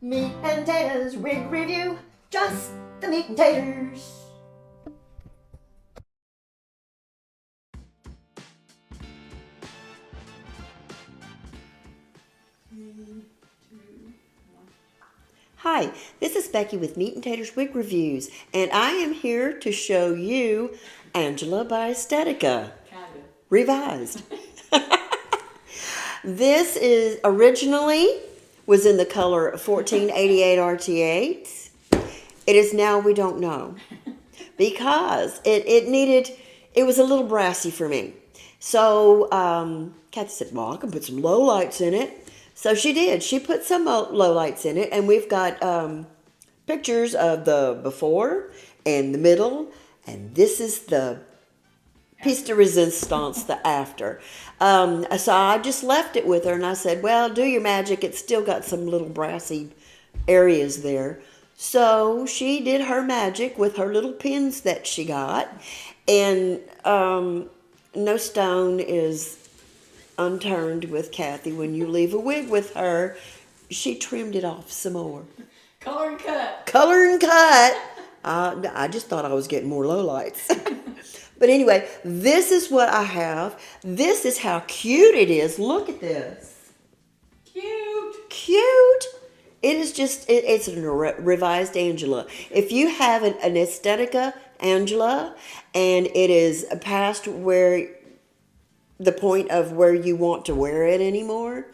Meat and Taters Wig Review, just the meat and taters. Hi, this is Becky with Meat-n-Taters Wig Reviews, and I am here to show you Angela by Estetica. Kinda. Revised. This is originally was in the color 1488RT8. It is now we don't know because it was a little brassy for me. So Kathy said, well, I can put some lowlights in it. So she did. She put some lowlights in it, and we've got pictures of the before and the middle, and this is the piece de resistance, the after. So I just left it with her, and I said, well, do your magic. It's still got some little brassy areas there. So she did her magic with her little pins that she got, and no stone is unturned with Kathy. When you leave a wig with her, she trimmed it off some more. Color and cut. Color and cut. I just thought I was getting more lowlights. But anyway, this is what I have. This is how cute it is. Look at this. Cute. Cute. It is just, it's a revised Angela. If you have an Estetica Angela and it is past where the point of where you want to wear it anymore,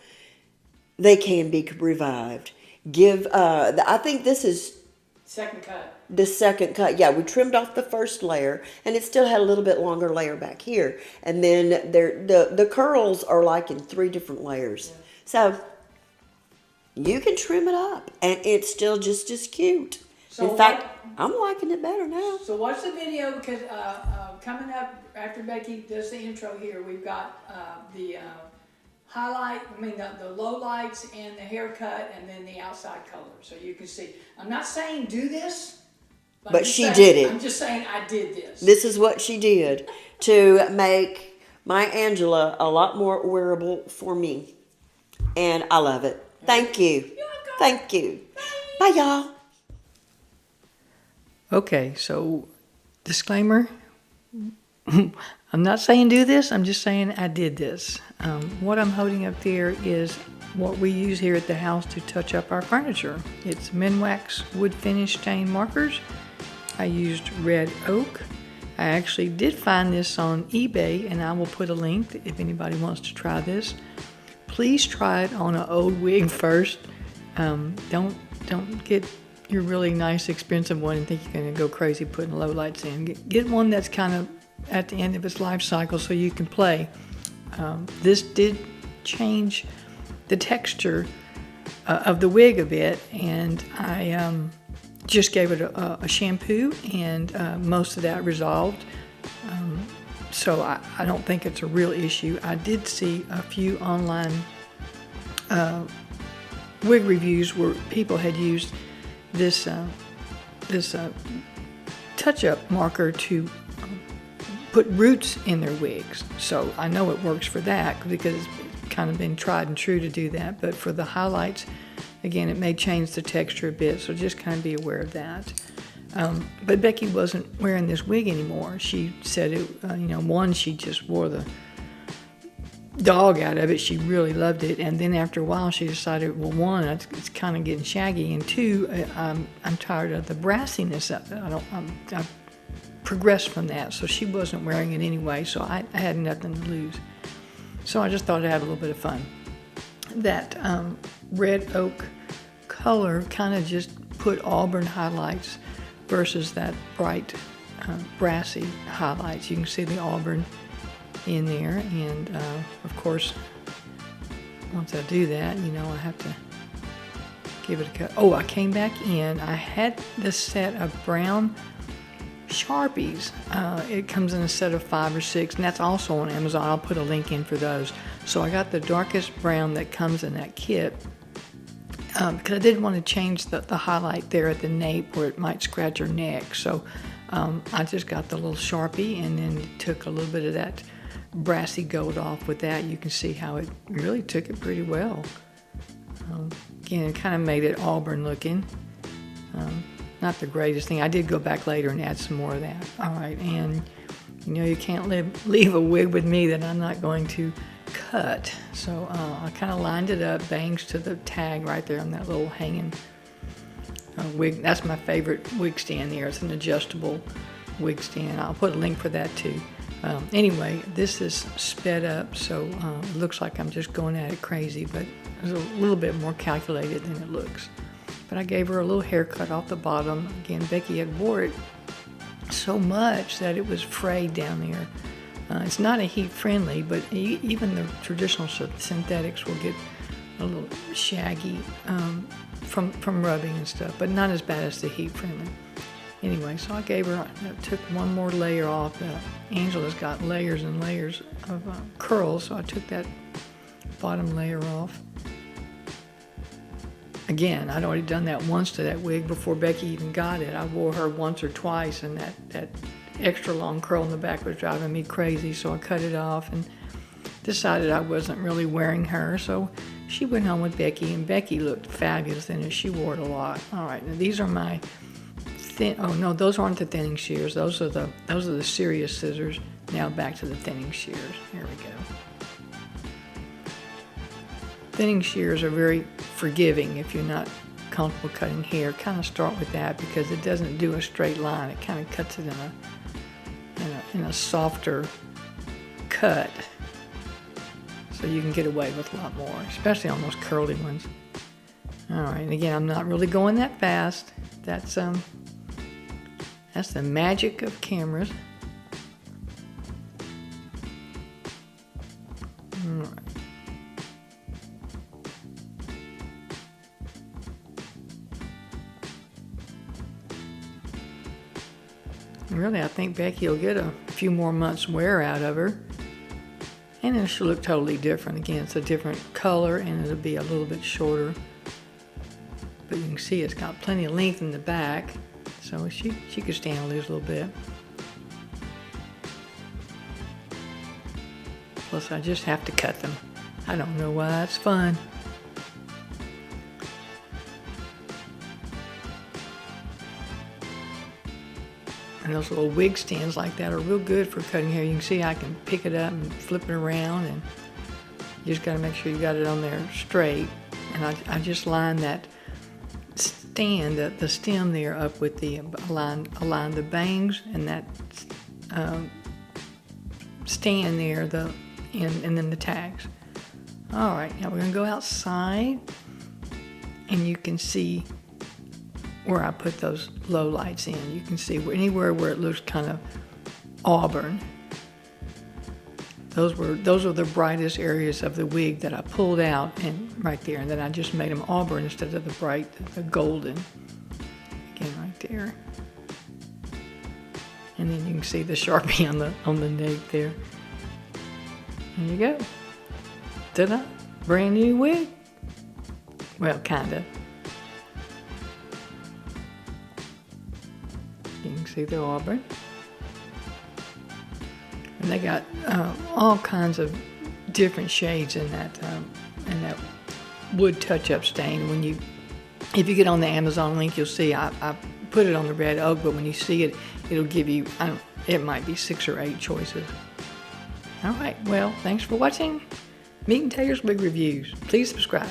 they can be revived. I think this is Second cut. the second cut. Yeah, we trimmed off the first layer, and it still had a little bit longer layer back here. And then the curls are like in 3 different layers. Yeah. So you can trim it up, and it's still just as cute. So in fact, I'm liking it better now. So watch the video because coming up after Becky does the intro here, we've got the low lights and the haircut, and then the outside color. So you can see. I'm not saying do this, but she did it. I'm just saying I did this. This is what she did to make my Angela a lot more wearable for me. And I love it. Thank you. You're welcome. Thank you. Bye, y'all. Okay, so disclaimer, I'm not saying do this, I'm just saying I did this. What I'm holding up there is what we use here at the house to touch up our furniture. It's Minwax wood finish stain markers. I used red oak. I actually did find this on eBay, and I will put a link if anybody wants to try this. Please try it on an old wig first. Don't get your really nice expensive one and think you're going to go crazy putting low lights in. Get one that's kind of at the end of its life cycle so you can play. This did change the texture of the wig a bit, and I just gave it a shampoo, and most of that resolved. So I don't think it's a real issue. I did see a few online wig reviews where people had used this touch-up marker to put roots in their wigs. So I know it works for that because it's kind of been tried and true to do that. But for the highlights, again, it may change the texture a bit, so just kind of be aware of that. But Becky wasn't wearing this wig anymore. She said, she just wore the dog out of it. She really loved it, and then after a while she decided, well, one, it's kind of getting shaggy, and two, I'm tired of the brassiness of it. I've progressed from that, so she wasn't wearing it anyway, so I had nothing to lose. So I just thought I'd have a little bit of fun. That red oak color kind of just put auburn highlights versus that bright brassy highlights. You can see the auburn in there, and of course once I do that, I have to give it a cut. Oh, I came back in. I had this set of brown Sharpies. It comes in a set of 5 or 6, and that's also on Amazon. I'll put a link in for those. So I got the darkest brown that comes in that kit because I didn't want to change the highlight there at the nape where it might scratch your neck. So I just got the little Sharpie and then took a little bit of that brassy gold off with that. You can see how it really took it pretty well. Again, it kind of made it auburn looking. Not the greatest thing. I did go back later and add some more of that. All right, and you know you can't leave a wig with me that I'm not going to cut. So I kind of lined it up, bangs to the tag right there on that little hanging wig. That's my favorite wig stand there. It's an adjustable wig stand. I'll put a link for that too. Anyway, this is sped up, so it looks like I'm just going at it crazy, but it's a little bit more calculated than it looks. But I gave her a little haircut off the bottom. Again, Beki had wore it so much that it was frayed down there. It's not a heat friendly, but even the traditional synthetics will get a little shaggy from rubbing and stuff, but not as bad as the heat friendly. Anyway, so I gave her, took one more layer off. Angela's got layers and layers of curls, so I took that bottom layer off. Again, I'd already done that once to that wig before Beki even got it. I wore her once or twice, and that extra long curl in the back was driving me crazy, so I cut it off and decided I wasn't really wearing her, so she went home with Beki, and Beki looked fabulous in it. She wore it a lot. All right, now these are my oh no, those aren't the thinning shears. Those are the serious scissors. Now back to the thinning shears. Here we go. Thinning shears are very forgiving if you're not comfortable cutting hair. Kind of start with that because it doesn't do a straight line. It kind of cuts it in a softer cut, so you can get away with a lot more, especially on those curly ones. All right, and again, I'm not really going that fast. That's the magic of cameras. All right. Really, I think Beki will get a few more months wear out of her. And then she'll look totally different. Again, it's a different color and it'll be a little bit shorter. But you can see it's got plenty of length in the back, so she could stand to lose a little bit. Plus, I just have to cut them. I don't know why, it's fun. And those little wig stands like that are real good for cutting hair. You can see I can pick it up and flip it around, and you just got to make sure you got it on there straight. And I just line that stand, the stem there, up with the align the bangs and that stand there, and then the tags. All right, now we're gonna go outside, and you can see where I put those low lights in. You can see anywhere where it looks kind of auburn. Those are the brightest areas of the wig that I pulled out, and right there, and then I just made them auburn instead of the golden. Again, right there. And then you can see the Sharpie on the nape there. There you go. Ta-da! Brand new wig. Well, kinda. You can see the auburn. And they got all kinds of different shades in that wood touch-up stain. If you get on the Amazon link, you'll see I put it on the red oak, but when you see it, it'll give you, it might be 6 or 8 choices. All right, well, thanks for watching Meat-n-Taters Wig Reviews. Please subscribe.